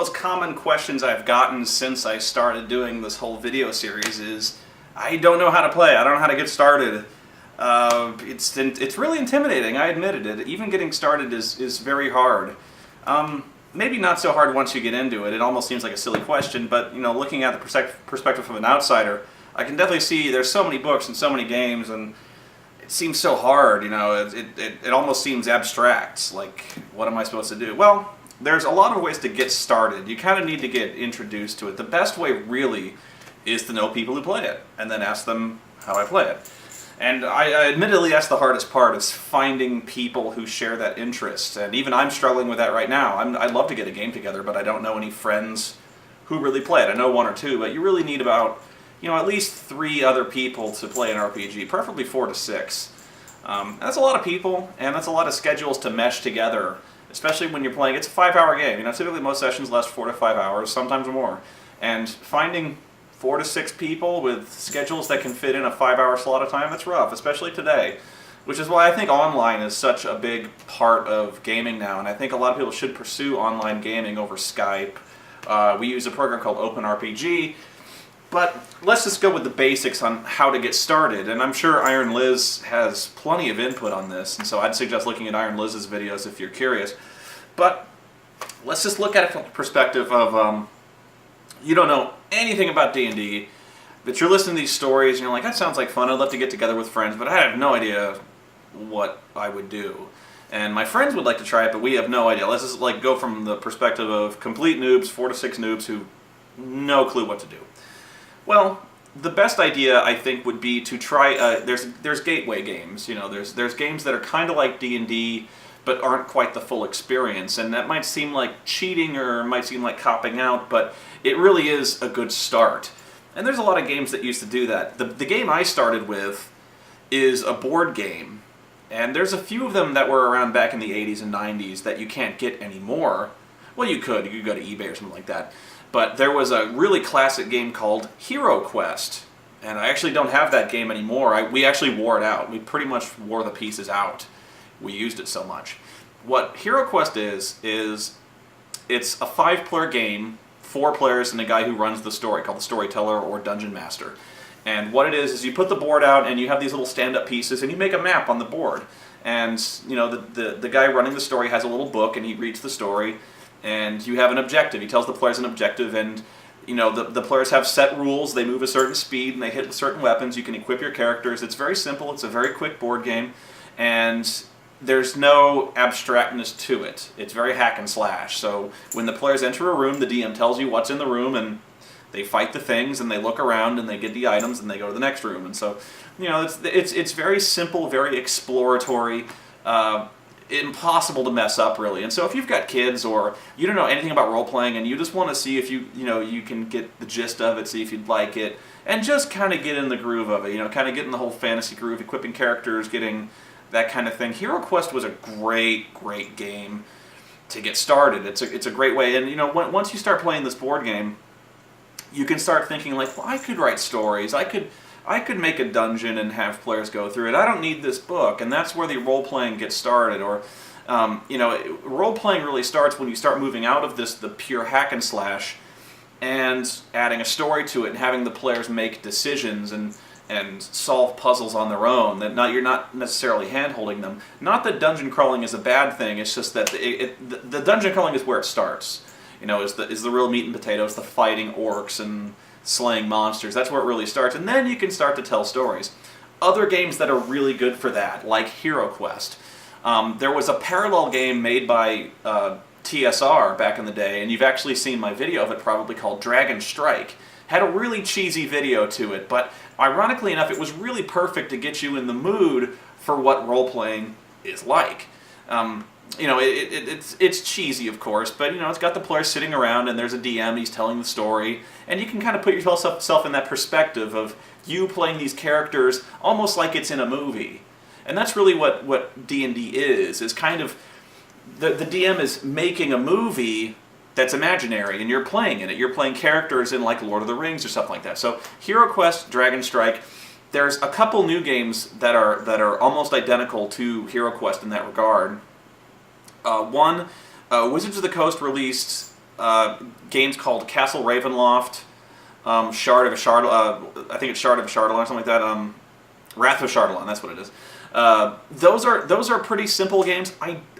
most common questions I've gotten since I started doing this whole video series is, I don't know how to play, I don't know how to get started. It's really intimidating, I admitted it. Even getting started is very hard. Maybe not so hard once you get into it. It almost seems like a silly question, but looking at the perspective from an outsider, I can definitely see there's so many books and so many games, and it seems so hard. It almost seems abstract. Like, what am I supposed to do? Well, there's a lot of ways to get started. You kind of need to get introduced to it. The best way, really, is to know people who play it, and then ask them how I play it. And I admittedly, that's the hardest part, is finding people who share that interest. And even I'm struggling with that right now. I'd love to get a game together, but I don't know any friends who really play it. I know one or two, but you really need about, at least 3 other people to play an RPG, preferably 4 to 6. That's a lot of people, and that's a lot of schedules to mesh together, especially when you're playing. It's a 5-hour game. Typically most sessions last 4 to 5 hours, sometimes more. And finding 4 to 6 people with schedules that can fit in a 5-hour slot of time, that's rough, especially today. Which is why I think online is such a big part of gaming now, and I think a lot of people should pursue online gaming over Skype. We use a program called OpenRPG, but let's just go with the basics on how to get started, and I'm sure Iron Liz has plenty of input on this, and so I'd suggest looking at Iron Liz's videos if you're curious. But let's just look at it from the perspective of, you don't know anything about D&D, but you're listening to these stories and you're like, that sounds like fun, I'd love to get together with friends, but I have no idea what I would do. And my friends would like to try it, but we have no idea. Let's just go from the perspective of complete noobs, 4 to 6 noobs who no clue what to do. Well, the best idea, I think, would be to try, there's gateway games, there's games that are kind of like D&D, but aren't quite the full experience, and that might seem like cheating or might seem like copping out, but it really is a good start. And there's a lot of games that used to do that. The game I started with is a board game, and there's a few of them that were around back in the 80s and 90s that you can't get anymore. Well, you could go to eBay or something like that. But there was a really classic game called Hero Quest, and I actually don't have that game anymore. We actually wore it out. We pretty much wore the pieces out. We used it so much. What Hero Quest is it's a 5-player game, 4 players and a guy who runs the story, called the storyteller or dungeon master. And what it is you put the board out and you have these little stand-up pieces and you make a map on the board. And the guy running the story has a little book and he reads the story, and you have an objective. He tells the players an objective, and the players have set rules. They move a certain speed and they hit with certain weapons. You can equip your characters. It's very simple. It's a very quick board game, and there's no abstractness to it. It's very hack and slash. So when the players enter a room, the DM tells you what's in the room, and they fight the things, and they look around, and they get the items, and they go to the next room. And so, it's very simple, very exploratory, impossible to mess up, really. And so if you've got kids, or you don't know anything about role-playing, and you just want to see if you can get the gist of it, see if you'd like it, and just kind of get in the groove of it, kind of get in the whole fantasy groove, equipping characters, getting that kind of thing. Hero Quest was a great game to get started. It's a great way, and once you start playing this board game, you can start thinking like, well, I could write stories. I could make a dungeon and have players go through it. I don't need this book, and that's where the role playing gets started. Or, role playing really starts when you start moving out of the pure hack and slash, and adding a story to it, and having the players make decisions and solve puzzles on their own. That you're not necessarily hand-holding them. Not that dungeon crawling is a bad thing. It's just that the dungeon crawling is where it starts. Is the real meat and potatoes, the fighting orcs and slaying monsters. That's where it really starts, and then you can start to tell stories. Other games that are really good for that, like Hero Quest. There was a parallel game made by TSR back in the day, and you've actually seen my video of it probably, called Dragon Strike. Had a really cheesy video to it, but ironically enough, it was really perfect to get you in the mood for what role-playing is like. It's cheesy, of course, but it's got the players sitting around, and there's a DM, he's telling the story, and you can kind of put yourself in that perspective of you playing these characters almost like it's in a movie. And that's really what D&D is kind of, the DM is making a movie that's imaginary, and you're playing in it. You're playing characters in like Lord of the Rings or something like that. So Hero Quest, Dragon Strike, there's a couple new games that are almost identical to Hero Quest in that regard. Wizards of the Coast released games called Castle Ravenloft, Shard of Ashardalon, I think it's Shard of Ashardalon or something like that. Wrath of Ashardalon, that's what it is. Those are pretty simple games.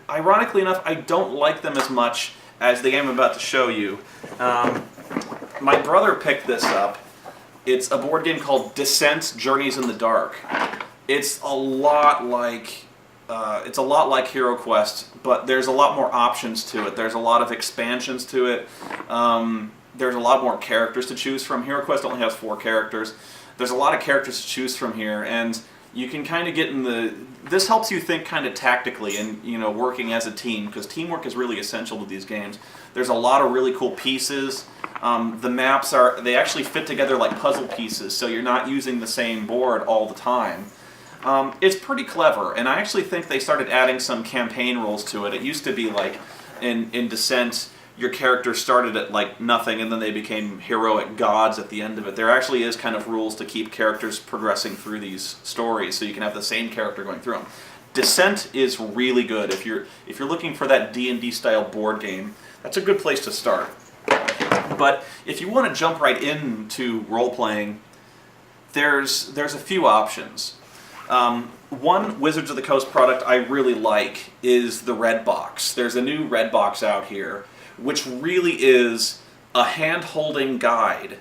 Ironically enough, I don't like them as much as the game I'm about to show you. My brother picked this up. It's a board game called Descent: Journeys in the Dark. It's a lot like Hero Quest, but there's a lot more options to it. There's a lot of expansions to it. There's a lot more characters to choose from. Hero Quest only has 4 characters. There's a lot of characters to choose from here, and you can kind of get in the... This helps you think kind of tactically and, working as a team, because teamwork is really essential to these games. There's a lot of really cool pieces. The maps they actually fit together like puzzle pieces, so you're not using the same board all the time. It's pretty clever, and I actually think they started adding some campaign rules to it. It used to be like in Descent, your character started at like nothing and then they became heroic gods at the end of it. There actually is kind of rules to keep characters progressing through these stories, so you can have the same character going through them. Descent is really good. If you're looking for that D&D style board game, that's a good place to start. But if you want to jump right into role-playing, there's a few options. One Wizards of the Coast product I really like is the Red Box. There's a new Red Box out here, which really is a hand-holding guide.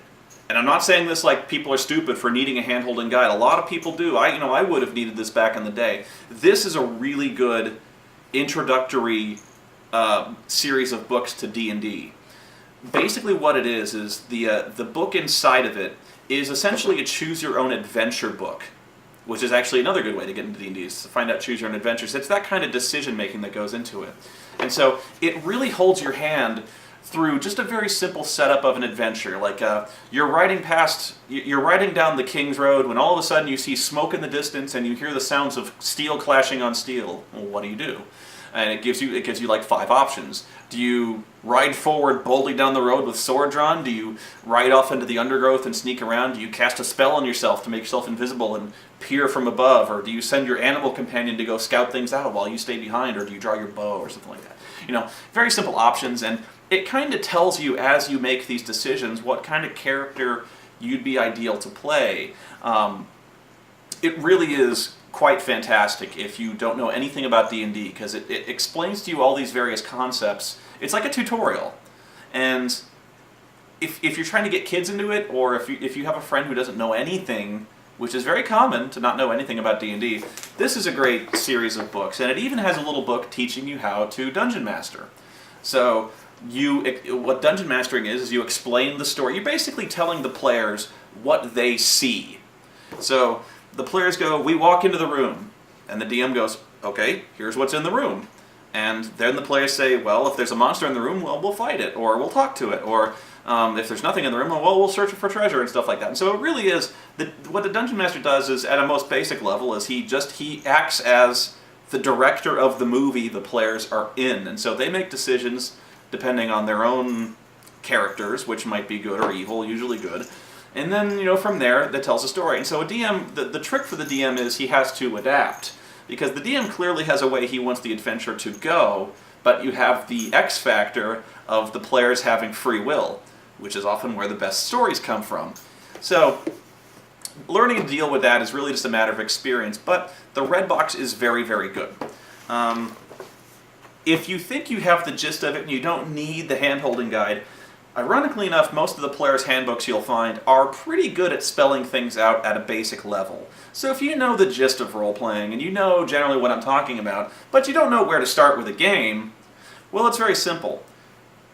And I'm not saying this like people are stupid for needing a hand-holding guide. A lot of people do. I would have needed this back in the day. This is a really good introductory series of books to D&D. Basically what it is the book inside of it is essentially a choose-your-own-adventure book, which is actually another good way to get into D&D, is to find out choose-your-own adventures. It's that kind of decision-making that goes into it. And so it really holds your hand through just a very simple setup of an adventure. Like you're riding down the King's Road when all of a sudden you see smoke in the distance and you hear the sounds of steel clashing on steel. Well, what do? And it gives you like 5 options. Do you ride forward boldly down the road with sword drawn? Do you ride off into the undergrowth and sneak around? Do you cast a spell on yourself to make yourself invisible and peer from above? Or do you send your animal companion to go scout things out while you stay behind? Or do you draw your bow or something like that? Very simple options, and it kind of tells you as you make these decisions what kind of character you'd be ideal to play. It really is quite fantastic if you don't know anything about D&D, because it explains to you all these various concepts. It's like a tutorial. And if you're trying to get kids into it, or if you have a friend who doesn't know anything, which is very common to not know anything about D&D, this is a great series of books. And it even has a little book teaching you how to Dungeon Master. So what Dungeon Mastering is you explain the story. You're basically telling the players what they see. So the players go, we walk into the room, and the DM goes, okay, here's what's in the room. And then the players say, well, if there's a monster in the room, well, we'll fight it, or we'll talk to it, or if there's nothing in the room, well, we'll search for treasure and stuff like that. And so it really is, what the Dungeon Master does is, at a most basic level, is he acts as the director of the movie the players are in. And so they make decisions depending on their own characters, which might be good or evil, usually good. And then, from there, that tells a story. And so a DM, the trick for the DM is he has to adapt. Because the DM clearly has a way he wants the adventure to go, but you have the X factor of the players having free will, which is often where the best stories come from. So learning to deal with that is really just a matter of experience, but the Red Box is very, very good. If you think you have the gist of it and you don't need the hand-holding guide, ironically enough, most of the players' handbooks you'll find are pretty good at spelling things out at a basic level. So if you know the gist of role-playing, and you know generally what I'm talking about, but you don't know where to start with a game, well, it's very simple.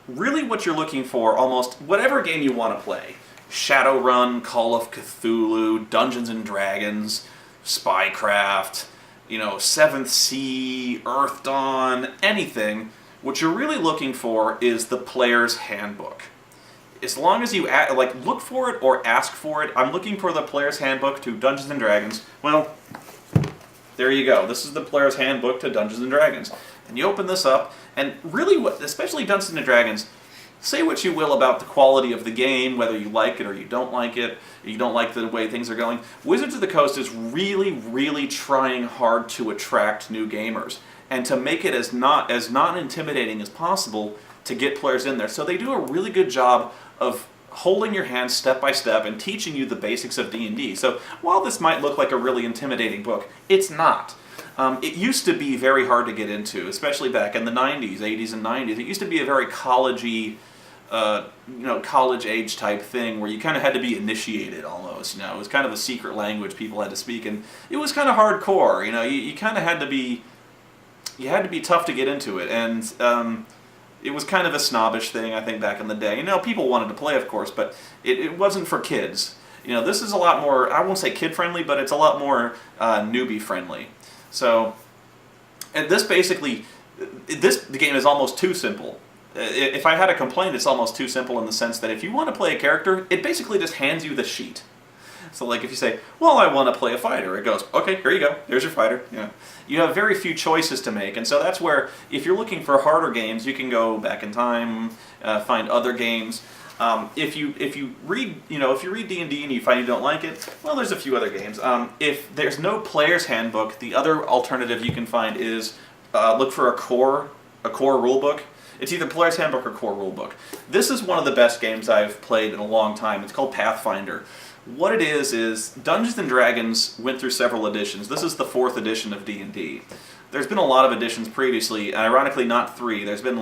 Really what you're looking for, almost whatever game you want to play, Shadowrun, Call of Cthulhu, Dungeons & Dragons, Spycraft, 7th Sea, Earth Dawn, anything, what you're really looking for is the player's handbook. As long as you look for it or ask for it, I'm looking for the player's handbook to Dungeons & Dragons. Well, there you go. This is the player's handbook to Dungeons & Dragons. And you open this up, and really, especially Dungeons & Dragons, say what you will about the quality of the game, whether you like it or you don't like it, you don't like the way things are going. Wizards of the Coast is really, really trying hard to attract new gamers. And to make it as not intimidating as possible, to get players in there. So they do a really good job of holding your hand step by step and teaching you the basics of D&D. So while this might look like a really intimidating book, it's not. It used to be very hard to get into, especially back in the 90s, 80s and 90s. It used to be a very college-y, college-age type thing where you kind of had to be initiated almost. It was kind of a secret language people had to speak, and it was kind of hardcore. You kind of had to be, tough to get into it, and it was kind of a snobbish thing, I think, back in the day. People wanted to play, of course, but it wasn't for kids. This is a lot more, I won't say kid-friendly, but it's a lot more newbie-friendly. So, and the game is almost too simple. If I had a complaint, it's almost too simple in the sense that if you want to play a character, it basically just hands you the sheet. So like if you say, well, I want to play a fighter, it goes, okay, here you go, there's your fighter. You have very few choices to make, and so that's where, if you're looking for harder games, you can go back in time, find other games. If you read D&D and you find you don't like it, well, there's a few other games. If there's no player's handbook, the other alternative you can find is look for a core rulebook. It's either player's handbook or core rulebook. This is one of the best games I've played in a long time. It's called Pathfinder. What it is Dungeons & Dragons went through several editions. This is the 4th edition of D&D. There's been a lot of editions previously, and ironically not 3. There's been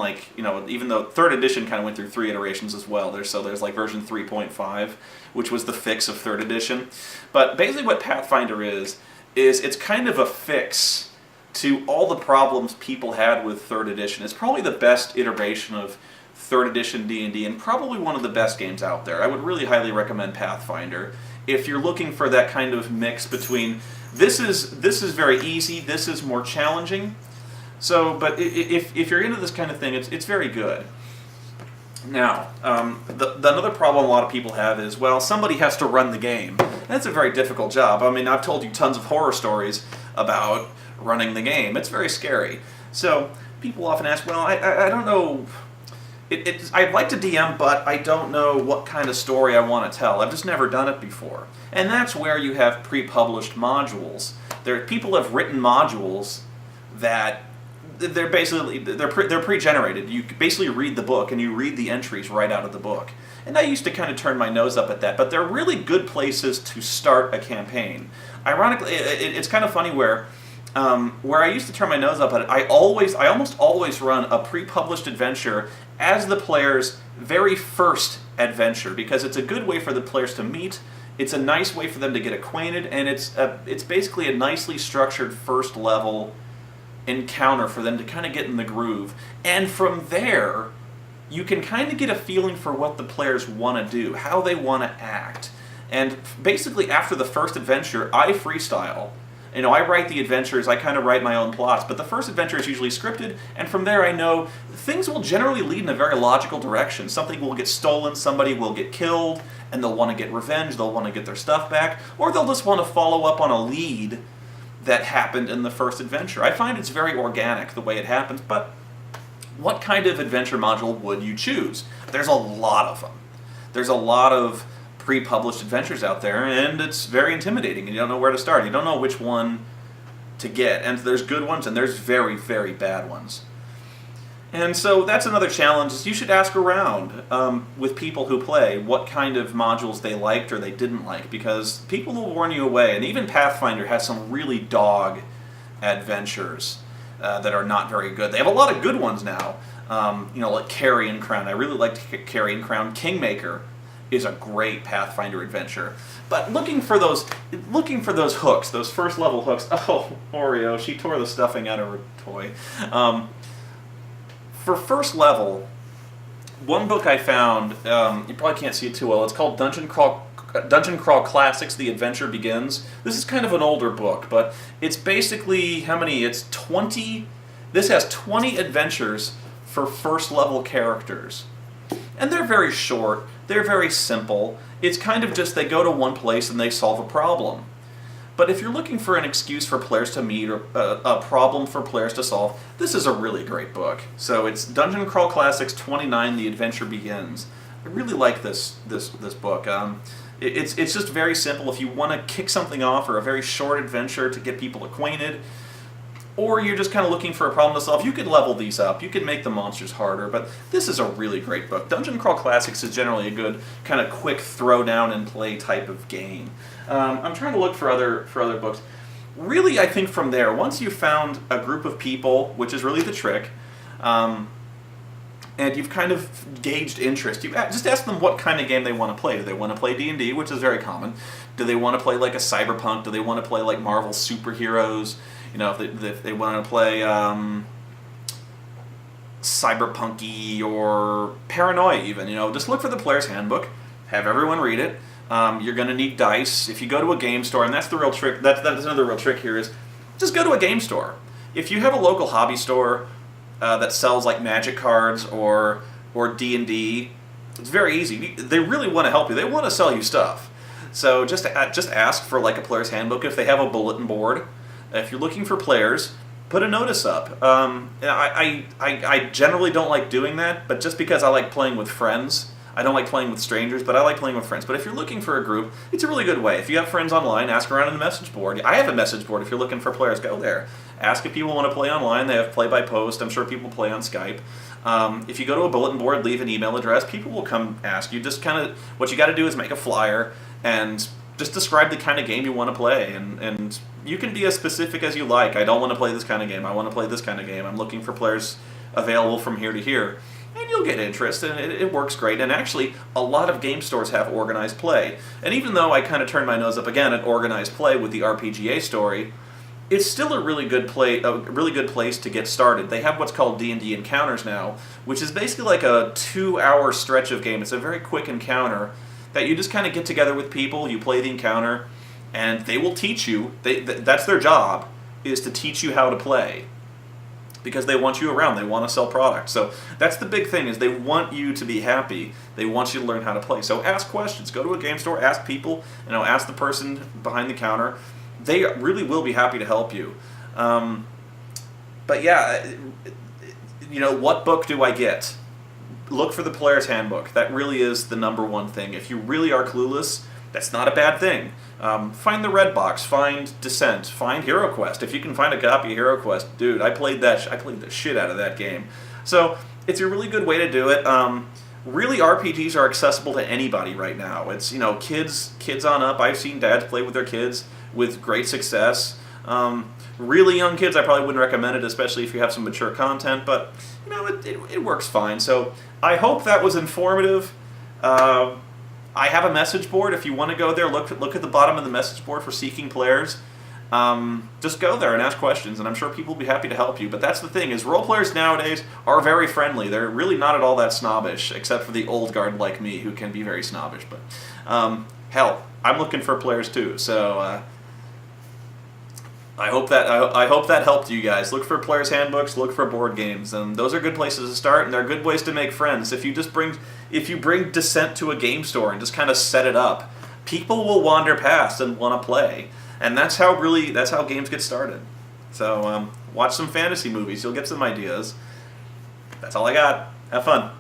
even though 3rd edition kind of went through 3 iterations as well. There's like version 3.5, which was the fix of 3rd edition. But basically what Pathfinder is it's kind of a fix to all the problems people had with 3rd edition. It's probably the best iteration of 3rd edition D&D, and probably one of the best games out there. I would really highly recommend Pathfinder if you're looking for that kind of mix between this is very easy, this is more challenging. So, but if you're into this kind of thing, it's very good. Now, another problem a lot of people have is, well, somebody has to run the game. That's a very difficult job. I mean, I've told you tons of horror stories about running the game. It's very scary. So people often ask, well, I don't know. I'd like to DM, but I don't know what kind of story I want to tell. I've just never done it before. And that's where you have pre-published modules. People have written modules that they're pre-generated. You basically read the book and you read the entries right out of the book. And I used to kind of turn my nose up at that, but they're really good places to start a campaign. Ironically, it's kind of funny where I used to turn my nose up at it, I almost always run a pre-published adventure as the player's very first adventure, because it's a good way for the players to meet, it's a nice way for them to get acquainted, and it's basically a nicely structured first level encounter for them to kind of get in the groove. And from there, you can kind of get a feeling for what the players want to do, how they want to act. And basically after the first adventure, I freestyle. I write the adventures, I kind of write my own plots, but the first adventure is usually scripted, and from there I know things will generally lead in a very logical direction. Something will get stolen, somebody will get killed, and they'll want to get revenge, they'll want to get their stuff back, or they'll just want to follow up on a lead that happened in the first adventure. I find it's very organic the way it happens, but what kind of adventure module would you choose? There's a lot of them. There's a lot of pre-published adventures out there, and it's very intimidating, and you don't know where to start. You don't know which one to get, and there's good ones, and there's very, very bad ones. And so that's another challenge, is you should ask around with people who play what kind of modules they liked or they didn't like, because people will warn you away, and even Pathfinder has some really dog adventures that are not very good. They have a lot of good ones now, like Carrion Crown. I really liked Carrion Crown. Kingmaker is a great Pathfinder adventure. But looking for those hooks, those first level hooks. Oh, Oreo, she tore the stuffing out of her toy. For first level, one book I found, you probably can't see it too well, it's called Dungeon Crawl Classics, The Adventure Begins. This is kind of an older book, but it's basically, it's 20, this has 20 adventures for first level characters. And they're very short, they're very simple. It's kind of just they go to one place and they solve a problem. But if you're looking for an excuse for players to meet or a problem for players to solve, this is a really great book. So it's Dungeon Crawl Classics 29, The Adventure Begins. I really like this book. It's just very simple. If you want to kick something off or a very short adventure to get people acquainted, or you're just kind of looking for a problem to solve, you could level these up. You could make the monsters harder, but this is a really great book. Dungeon Crawl Classics is generally a good kind of quick throw down and play type of game. I'm trying to look for other books. Really, I think from there, once you've found a group of people, which is really the trick, and you've kind of gauged interest, you just ask them what kind of game they want to play. Do they want to play D&D, which is very common? Do they want to play like a cyberpunk? Do they want to play like Marvel superheroes? You know, if they want to play cyberpunky or paranoia even, you know, just look for the player's handbook, have everyone read it. You're going to need dice. If you go to a game store, and that's the real trick, that's another real trick here, is just go to a game store. If you have a local hobby store that sells like magic cards or D&D, it's very easy. They really want to help you. They want to sell you stuff. So just ask for like a player's handbook. If they have a bulletin board, if you're looking for players, put a notice up. I generally don't like doing that, but just because I like playing with friends. I don't like playing with strangers, but I like playing with friends. But if you're looking for a group, it's a really good way. If you have friends online, ask around in the message board. I have a message board. If you're looking for players, go there. Ask if people want to play online. They have play by post. I'm sure people play on Skype. If you go to a bulletin board, leave an email address, people will come ask you. Just kind of, what you got to do is make a flyer and just describe the kind of game you want to play. And you can be as specific as you like. I don't want to play this kind of game. I want to play this kind of game. I'm looking for players available from here to here. And you'll get interest, and it works great. And actually, a lot of game stores have organized play. And even though I kind of turned my nose up again at organized play with the RPGA story, it's still a really good place to get started. They have what's called D&D Encounters now, which is basically like a 2-hour stretch of game. It's a very quick encounter that you just kind of get together with people, you play the encounter, and they will teach you. That's their job, is to teach you how to play. Because they want you around, they want to sell products. So that's the big thing, is they want you to be happy. They want you to learn how to play. So ask questions. Go to a game store, ask people, ask the person behind the counter. They really will be happy to help you. But yeah, what book do I get? Look for the player's handbook. That really is the number one thing. If you really are clueless, that's not a bad thing. Find the Red Box, find Descent, find Hero Quest. If you can find a copy of Hero Quest, dude, I played the shit out of that game. So it's a really good way to do it. Really, RPGs are accessible to anybody right now. It's kids on up. I've seen dads play with their kids with great success. Really young kids, I probably wouldn't recommend it, especially if you have some mature content. But it works fine. So I hope that was informative. I have a message board. If you want to go there, look at the bottom of the message board for seeking players. Just go there and ask questions, and I'm sure people will be happy to help you. But that's the thing, is role players nowadays are very friendly. They're really not at all that snobbish, except for the old guard like me, who can be very snobbish. But hell, I'm looking for players too. So I hope that helped you guys. Look for players' handbooks. Look for board games, and those are good places to start. And they're good ways to make friends. If you bring Descent to a game store and just kind of set it up, people will wander past and want to play. And that's how games get started. So watch some fantasy movies. You'll get some ideas. That's all I got. Have fun.